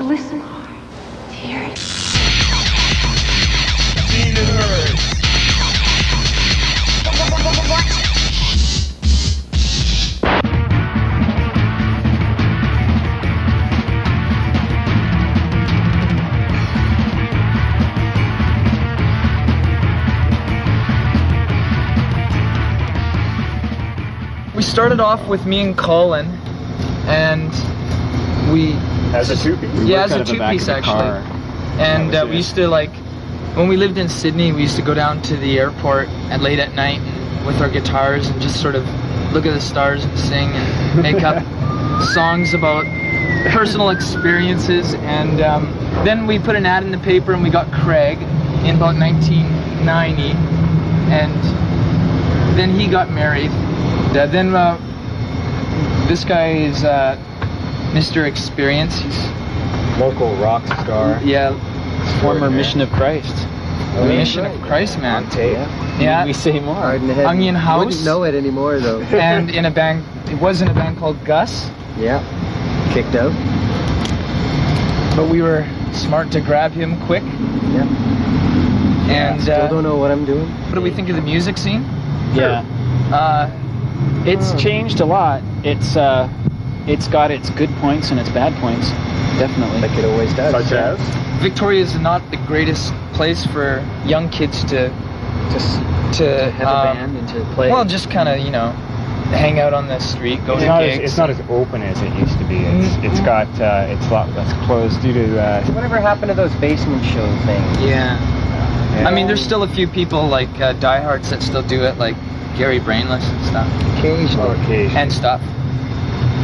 listen hard to hear it. Seen and heard. We started off with me and Colin, and we... As a two-piece? Yeah, as a two-piece, actually. And we used to, like, when we lived in Sydney, we used to go down to the airport at late at night and, with our guitars and just sort of look at the stars and sing and make up songs about personal experiences. And then we put an ad in the paper and we got Craig in about 1990. And then he got married. Then this guy is Mr. Experience. He's local rock star. Yeah, former Mission of Christ. Mission of Christ, man. Yeah. We say more. Onion House. Wouldn't know it anymore though. And in a band, it was in a band called Gus. Yeah. Kicked out. But we were smart to grab him quick. Yeah. And still don't know what I'm doing. What do we think of the music scene? Yeah. It's changed a lot. It's got its good points and its bad points, definitely. Like it always does. Such as? Victoria is not the greatest place for young kids to have a band and to play. Well, just kind of, you know, hang out on the street, go to gigs. It's not as open as it used to be. It's got it's a lot less closed due to whatever happened to those basement show things? Yeah. I mean, there's still a few people like diehards that still do it, like Gary Brainless and stuff. Occasionally. And stuff.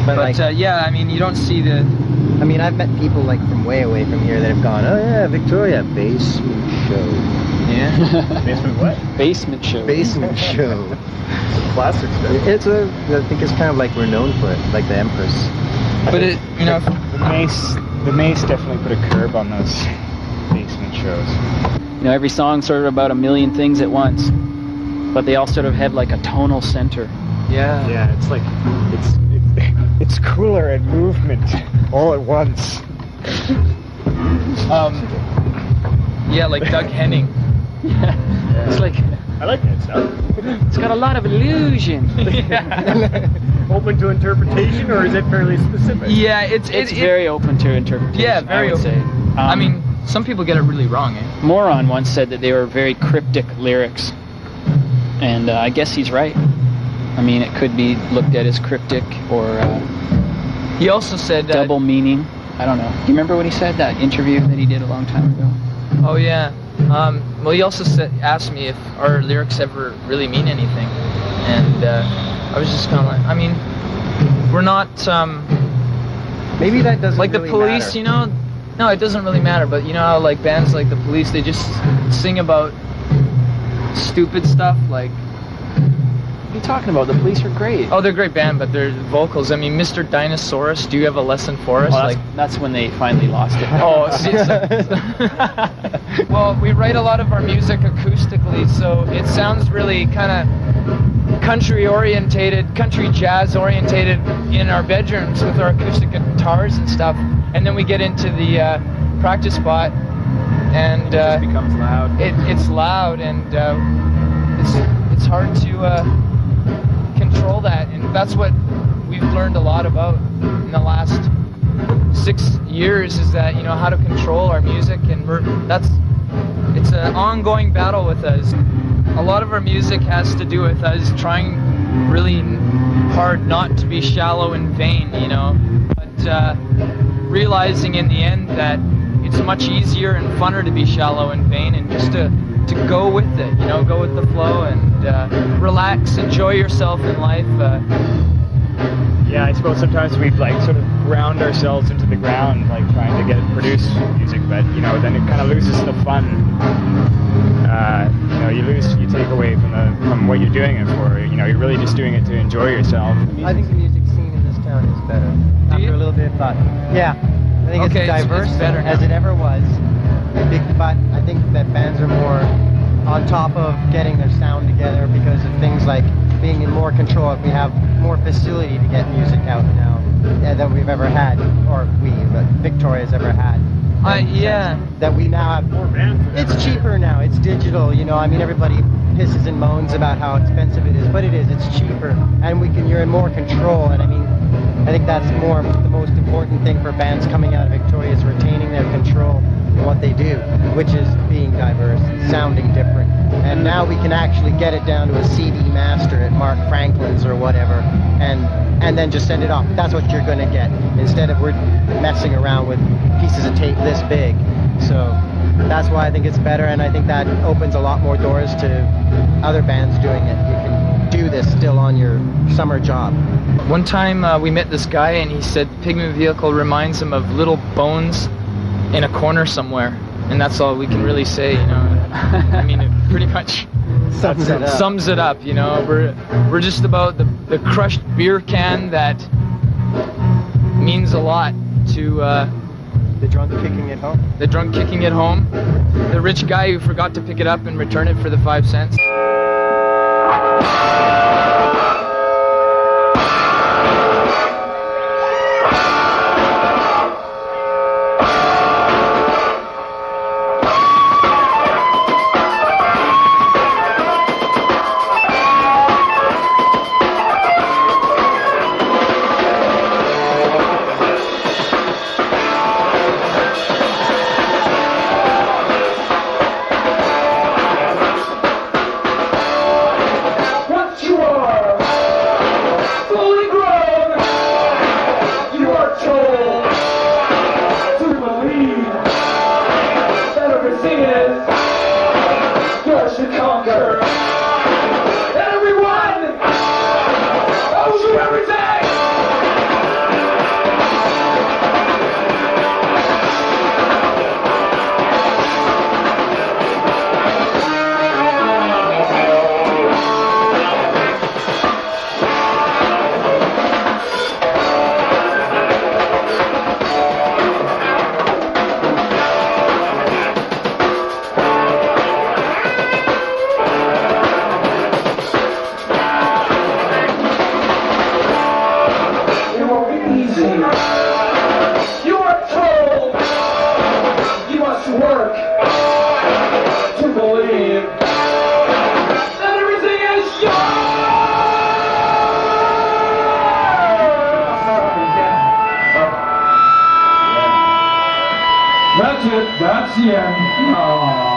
But like, yeah, I mean, you don't see the... I mean, I've met people like from way away from here that have gone, oh yeah, Victoria, basement show. Yeah. Basement what? Basement show. Basement show. Classic stuff. I think it's kind of like we're known for it, like the Empress. But it, you know... The Mace definitely put a curb on those basement shows. You know, every song's sort of about a million things at once, but they all sort of have like a tonal center. Yeah. Yeah, it's like, it's cooler and movement all at once. Yeah, like Doug Henning. Yeah. It's like... I like that stuff. It's got a lot of illusion. Open to interpretation, or is it fairly specific? Yeah, it's very open to interpretation. Yeah, very I would open. say. I mean, some people get it really wrong, eh? Moron once said that they were very cryptic lyrics, and I guess he's right. I mean, it could be looked at as cryptic or he also said double meaning. I don't know. Do you remember what he said, that interview that he did a long time ago? Oh yeah. Well, he also asked me if our lyrics ever really mean anything, and I was just kind of like, I mean, we're not maybe that doesn't like really the Police, matter. you know. No, it doesn't really matter. But you know how like bands like the Police, they just sing about stupid stuff like. What are you talking about? The Police are great. Oh, they're a great band, but their vocals. I mean, Mr. Dinosaurus, do you have a lesson for us? Well, that's when they finally lost it. Oh, well, we write a lot of our music acoustically, so it sounds really kind of country jazz orientated in our bedrooms with our acoustic guitars and stuff. And then we get into the practice spot, and it just becomes loud. It's loud, and it's hard to control that, and that's what we've learned a lot about in the last 6 years, is that, you know, how to control our music, and it's an ongoing battle with us. A lot of our music has to do with us trying really hard not to be shallow and vain, you know, but realizing in the end that it's much easier and funner to be shallow and vain, and just to go with it, you know, go with the flow and relax, enjoy yourself in life. Yeah, I suppose sometimes we've like sort of ground ourselves into the ground, like trying to produce music, but you know, then it kind of loses the fun. You know, you take away from what you're doing it for. You know, you're really just doing it to enjoy yourself. I think the music scene in this town is better. After a little bit of thought. Yeah, I think it's diverse it's better as it ever was. But I think that bands are more on top of getting their sound together because of things like being in more control. We have more facility to get music out now than we've ever had, or but Victoria's ever had. Yeah. That we now have more bands. It's cheaper now. It's digital. You know, I mean, everybody pisses and moans about how expensive it is, but it is. It's cheaper, and you're in more control. And I mean, I think that's the most important thing for bands coming out of Victoria is retaining their control in what they do, which is being diverse, sounding different. And now we can actually get it down to a CD master at Mark Franklin's or whatever, and then just send it off. That's what you're going to get, instead of we're messing around with pieces of tape this big. So that's why I think it's better, and I think that opens a lot more doors to other bands doing it. You can do this still on your summer job. One time we met this guy, and he said Pigment Vehicle reminds him of little bones in a corner somewhere, and that's all we can really say, you know. I mean, it pretty much sums it up, you know. We're just about the crushed beer can that means a lot to the drunk kicking it home. The drunk kicking it home. The rich guy who forgot to pick it up and return it for the 5 cents. That's it. That's the end. Aww.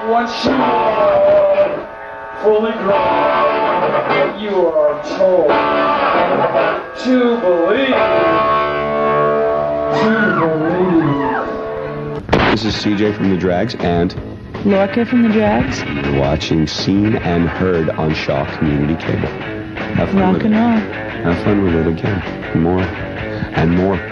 Once you are fully grown, you are told to believe. This is CJ from the Drags and Lorca from the Drags. you're watching Seen and Heard on Shaw Community Cable. Have fun Rock with and it. roll. Have fun with it again. More and more.